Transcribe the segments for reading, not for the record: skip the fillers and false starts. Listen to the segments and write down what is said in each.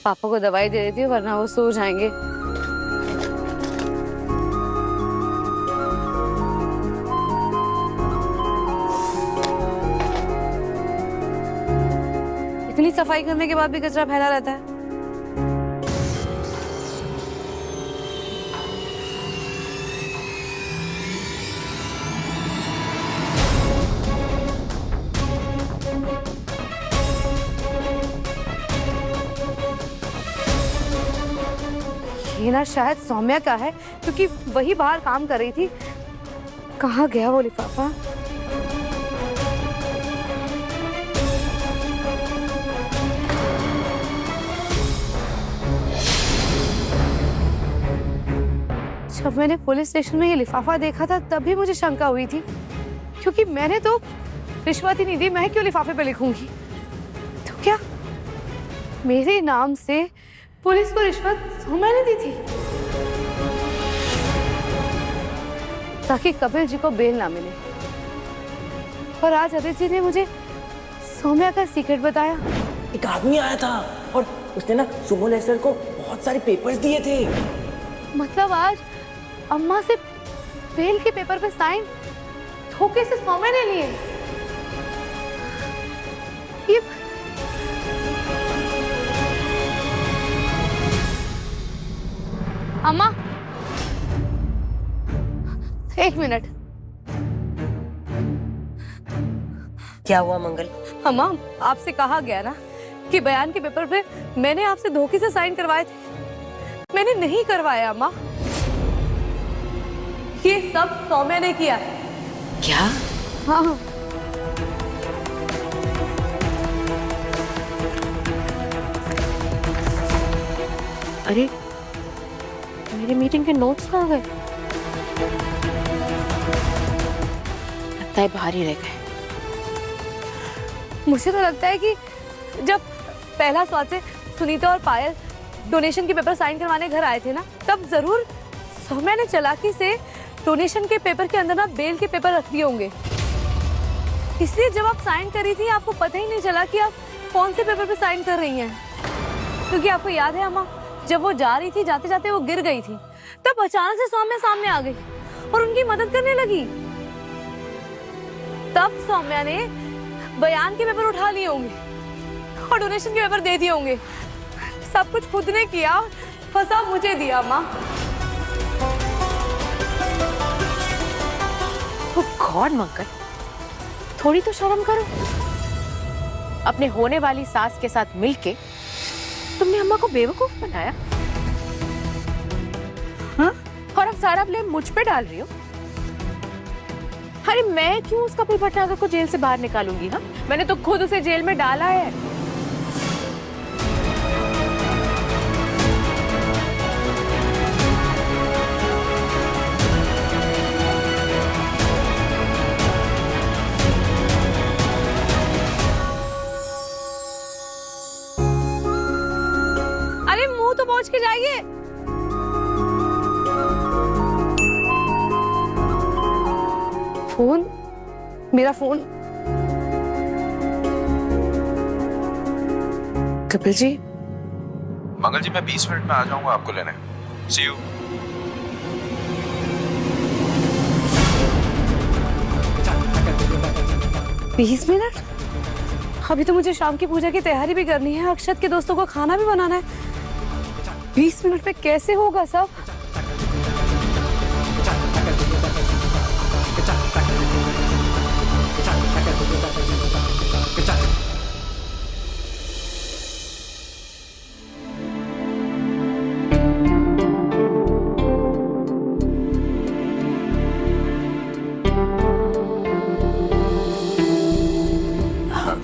पापा को दवाई दे देती हूँ वरना वो सो जाएंगे। इतनी सफाई करने के बाद भी कचरा फैला रहता है। ये ना शायद सौम्या का है क्योंकि वही बाहर काम कर रही थी। कहाँ गया वो लिफाफा? जब मैंने पुलिस स्टेशन में ये लिफाफा देखा था तब भी मुझे शंका हुई थी, क्योंकि मैंने तो रिश्वत ही नहीं दी। मैं क्यों लिफाफे पे लिखूंगी? तो क्या मेरे नाम से पुलिस को रिश्वत सौम्या ने दी थी ताकि कपिल जी को बेल ना मिले? और आज आदित्य जी ने मुझे सौम्या का सीक्रेट बताया। एक आदमी आया था और उसने ना सुमन एस्टर को बहुत सारे पेपर्स दिए थे। मतलब आज अम्मा से बेल के पेपर पे साइन धोखे से सौम्या ने लिए। ये अम्मा, एक मिनट। क्या हुआ मंगल? अम्मा, आपसे कहा गया ना कि बयान के पेपर पे मैंने आपसे धोखे से साइन करवाए थे। मैंने नहीं करवाया अम्मा, ये सब सौम्या ने किया। क्या? हाँ। अरे मेरी मीटिंग के नोट्स कहाँ गए? लगता है बाहर ही रह गए। मुझे तो लगता है कि जब पहला स्वाद से सुनीता और पायल डोनेशन के पेपर साइन करवाने घर आए थे ना, तब जरूर सौम्या ने चालाकी से डोनेशन के पेपर के अंदर ना बेल के पेपर रख दिए होंगे। इसलिए जब आप साइन कर रही थी आपको पता ही नहीं चला कि आप कौन से पेपर पे साइन कर रही हैं। क्योंकि आपको याद है अम्मा, जब वो जा रही थी, जाते जाते वो गिर गई थी, तब अचानक से सौम्या सामने आ गई और उनकी मदद करने लगी। तब सौम्या ने बयान के पेपर उठा लिए होंगे और डोनेशन के पेपर दे दिए होंगे। सब कुछ खुद ने किया, फंसा मुझे दिया माँ। तो गॉड मंगल, थोड़ी तो शर्म करो। अपने होने वाली सास के साथ मिलके तुमने अम्मा को बेवकूफ बनाया। हाँ? और अब सारा ब्लेम मुझ पे डाल रही हो। अरे मैं क्यों उस कपिल भटनागर को जेल से बाहर निकालूंगी? हाँ, मैंने तो खुद उसे जेल में डाला है। अरे मुंह तो पहुंच के जाइए। फोन, मेरा फोन। कपिल जी। मंगल जी, मैं 20 मिनट में आ जाऊंगा आपको लेने। सी यू। बीस मिनट? अभी तो मुझे शाम की पूजा की तैयारी भी करनी है, अक्षत के दोस्तों को खाना भी बनाना है। 20 मिनट में कैसे होगा सब?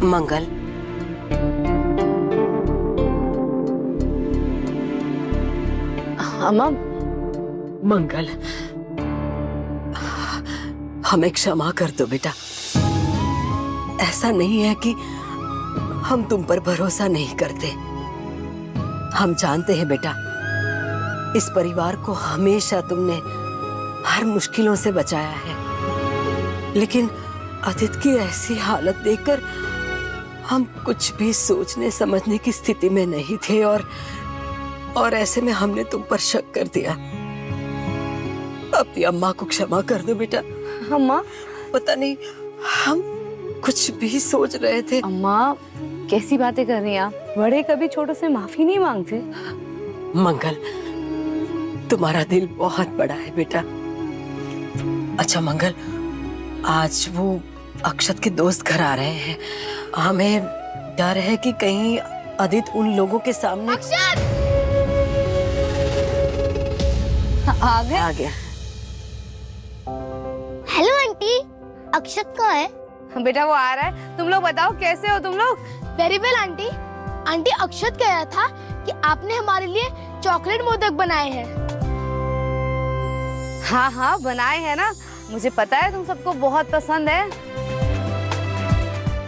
मंगल, अम्मा। मंगल, हमें क्षमा कर दो बेटा। ऐसा नहीं है कि हम तुम पर भरोसा नहीं करते। हम जानते हैं बेटा, इस परिवार को हमेशा तुमने हर मुश्किलों से बचाया है, लेकिन आदित्य की ऐसी हालत देखकर हम कुछ भी सोचने समझने की स्थिति में नहीं थे और ऐसे में हमने तुम पर शक कर दिया। अपनी अम्मा को क्षमा कर दो बेटा। अम्मा, पता नहीं हम कुछ भी सोच रहे थे। अम्मा कैसी बातें कर रही हैं आप? बड़े कभी छोटों से माफी नहीं मांगते। मंगल, तुम्हारा दिल बहुत बड़ा है बेटा। अच्छा मंगल, आज वो अक्षत के दोस्त घर आ रहे हैं। हमें डर है कि कहीं आदित्य उन लोगों के सामने आ गए? आ गया। हेलो आंटी, अक्षत कहाँ है? बेटा वो आ रहा है। तुम लोग बताओ कैसे हो तुम लोग? Very well aunty. आंटी अक्षत कह रहा था कि आपने हमारे लिए चॉकलेट मोदक बनाए हैं। हाँ हाँ बनाए हैं ना, मुझे पता है तुम सबको बहुत पसंद है।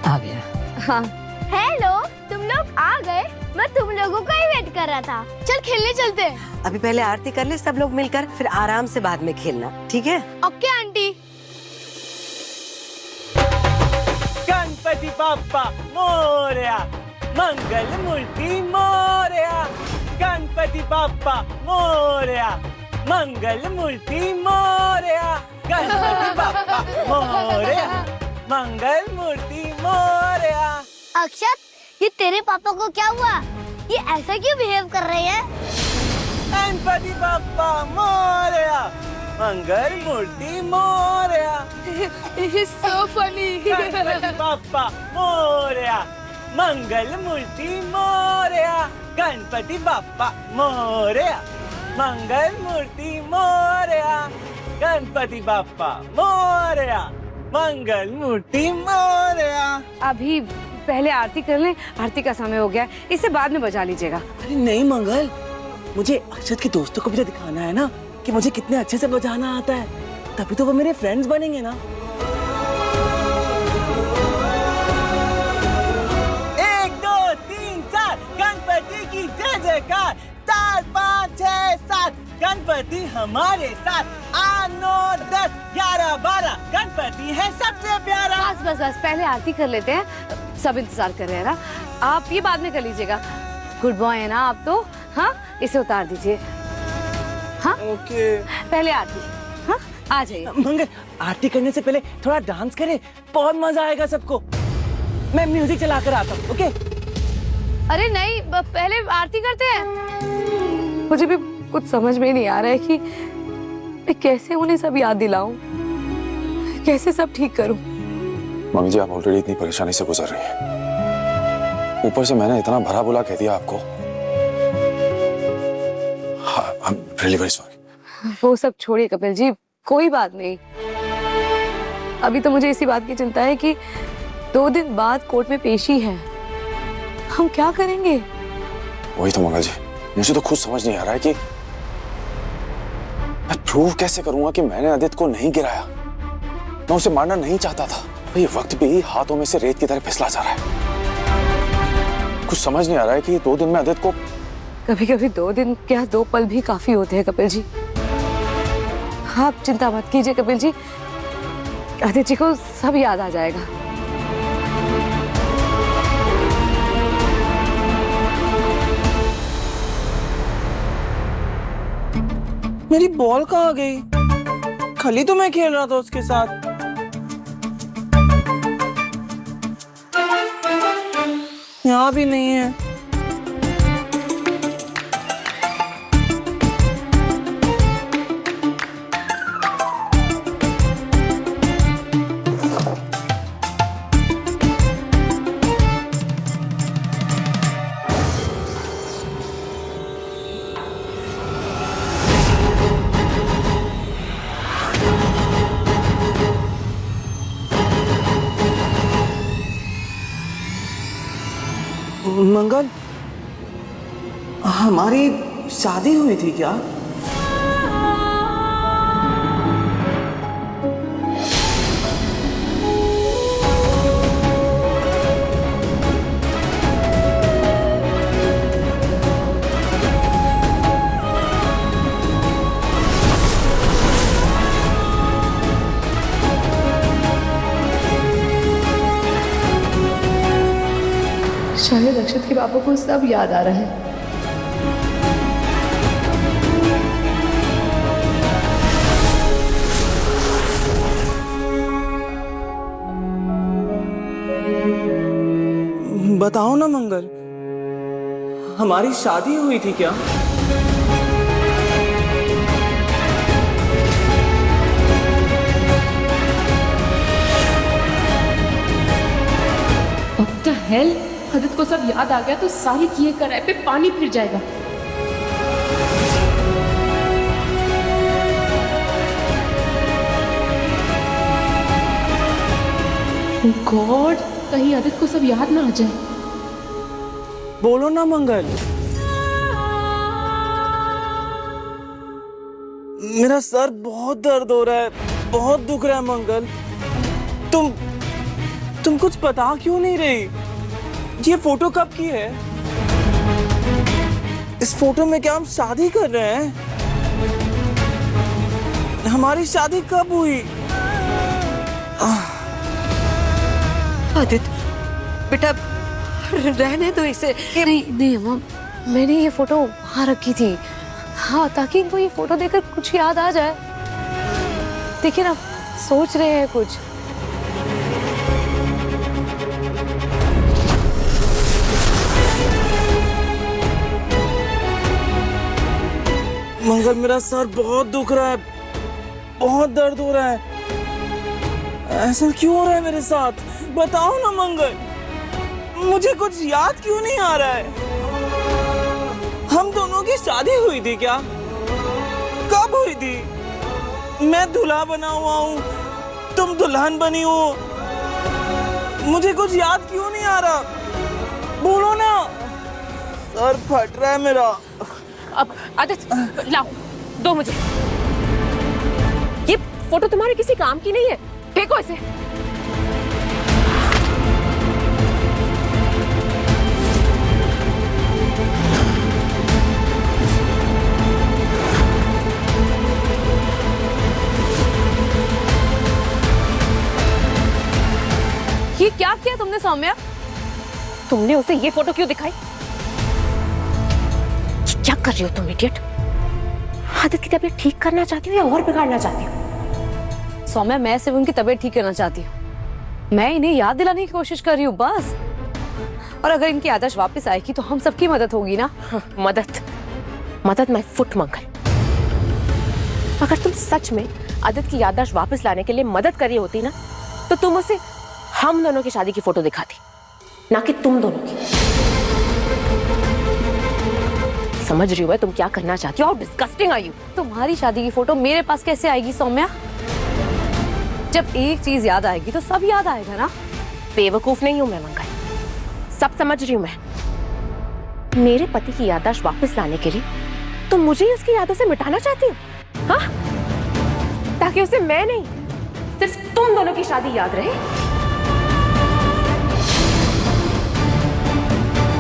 आ गया। हाँ हेलो, तुम लोग आ गए? मैं तुम लोगों का ही वेट कर रहा था। चल खेलने चलते हैं। अभी पहले आरती कर ले सब लोग मिलकर, फिर आराम से बाद में खेलना, ठीक है? Okay aunty. गणपति बाप्पा मोरया, मंगल मूर्ति मोरया। गणपति बाप्पा मोरया, मंगल मूर्ति मोरया। गणपति बाप्पा मोरया, मंगल मूर्ति मोरया। अक्षत, ये तेरे पापा को क्या हुआ? ये ऐसा क्यों बिहेव कर रहे हैं? गणपति बाप्पा मोरया, मंगल मूर्ति मोरया। so funny. गणपति बाप्पा मोरया, मंगल मूर्ति मोरया। गणपति बाप्पा मोरया, मंगल मूर्ति मोरया। गणपति बाप्पा मोरया, मंगल मूर्ति मोरया। अभी पहले आरती कर लें, आरती का समय हो गया है, इसे बाद में बजा लीजिएगा। अरे नहीं मंगल, मुझे अक्षत के दोस्तों को भी तो दिखाना है ना कि मुझे कितने अच्छे से बजाना आता है, तभी तो वो मेरे फ्रेंड्स बनेंगे ना। 1 2 3 4 गणपति की जय जयकार। 4 5 6 7 गणपति हमारे साथ। 8 9 10 11 12 गणपति है सबसे प्यारा। बस बस बस, पहले आरती कर लेते हैं, सब इंतजार कर रहे हैं ना। आप ये बाद में कर लीजिएगा। गुड बॉय है ना आप तो। हाँ, इसे उतार दीजिए। हाँ ओके। पहले आरती। हाँ आ जाइए। मंगल, आरती करने से पहले थोड़ा डांस करे, बहुत मजा आएगा सबको। मैं म्यूजिक चला कर आता हूँ। ओके? अरे नहीं, पहले आरती करते हैं। मुझे भी कुछ समझ में नहीं आ रहा है कि मैं कैसे उन्हें सब याद दिलाऊं, कैसे सब ठीक करूं। मम्मी जी, आप ऑलरेडी इतनी परेशानी से गुजर रही हैं, ऊपर से मैंने इतना भरा बुला कह दिया आपको। I am really very sorry. वो सब छोड़िए कपिल जी, कोई बात नहीं। अभी तो मुझे इसी बात की चिंता है कि 2 दिन बाद कोर्ट में पेशी है, हम क्या करेंगे? वही तो मंगल जी, मुझे तो खुद समझ नहीं आ रहा है कि मैं प्रूव कैसे करूंगा कि मैंने आदित्य को नहीं गिराया। मैं उसे मारना नहीं चाहता था, ये वक्त भी हाथों में से रेत की तरह फिसला जा रहा है। कुछ समझ नहीं आ रहा है कि ये 2 दिन में आदित्य को। कभी कभी 2 दिन क्या 2 पल भी काफी होते हैं कपिल जी। आप चिंता मत कीजिए कपिल जी, आदित्य जी को सब याद आ जाएगा। मेरी बॉल कहाँ गई? कल ही तो मैं खेल रहा था उसके साथ। यहाँ भी नहीं है। मंगल, हमारी शादी हुई थी क्या? शायद अक्षत के पापा को सब याद आ रहा है। बताओ ना मंगल, हमारी शादी हुई थी क्या? What the hell? आदित्य को सब याद आ गया तो सारी किए कराए पे पानी फिर जाएगा। गॉड, कहीं आदित्य को सब याद ना आ जाए। बोलो ना मंगल। मेरा सर बहुत दर्द हो रहा है, बहुत दुख रहा है मंगल। तुम कुछ बता क्यों नहीं रही? ये फोटो कब की है? इस फोटो में क्या हम शादी कर रहे हैं? हमारी शादी कब हुई? आदित्य बेटा रहने दो इसे। नहीं अम्मा, मैंने ये फोटो वहाँ रखी थी, हाँ, ताकि इनको ये फोटो देखकर कुछ याद आ जाए। देखिए ना, सोच रहे हैं कुछ। मंगल, मेरा सर बहुत दुख रहा है, बहुत दर्द हो रहा है। ऐसा क्यों हो रहा है मेरे साथ? बताओ ना मंगल, मुझे कुछ याद क्यों नहीं आ रहा है? हम दोनों की शादी हुई थी क्या? कब हुई थी? मैं दूल्हा बना हुआ हूँ, तुम दुल्हन बनी हो। मुझे कुछ याद क्यों नहीं आ रहा? बोलो ना, सर फट रहा है मेरा। अब आदित्य लाओ, दो मुझे। ये फोटो तुम्हारे किसी काम की नहीं है, फेंको इसे। ये क्या किया तुमने सौम्या? तुमने उसे ये फोटो क्यों दिखाई? क्या कर रही हो तुम इडियट? आदित्य की तबीयत ठीक करना चाहती हो या और बिगाड़ना चाहती हो? सौम्या, मैं सिर्फ उनकी तबीयत ठीक करना चाहती हूँ। मैं इन्हें याद दिलाने की कोशिश कर रही हूँ बस। और अगर इनकी आदर्श वापस आएगी तो हम सबकी मदद होगी ना। मदद माय फुट मंगल। अगर तुम सच में आदित्य की याददाश्त वापस लाने के लिए मदद कर रही होती ना, तो तुम उसे हम दोनों की शादी की फोटो दिखाती, ना कि तुम दोनों की। समझ रही हो मैं तुम क्या करना चाहती हो? Disgusting are you. तुम्हारी शादी की फोटो मेरे पास कैसे आएगी सौम्या? जब एक चीज याद आएगी तो सब याद आएगा ना। बेवकूफ नहीं हूं मैं मंगल, सब समझ रही हूं मैं। मेरे पति की याददाश्त वापस लाने के लिए तुम मुझे उसकी यादों से मिटाना चाहती हो, हाँ? ताकि उसे मैं नहीं, सिर्फ तुम दोनों की शादी याद रहे।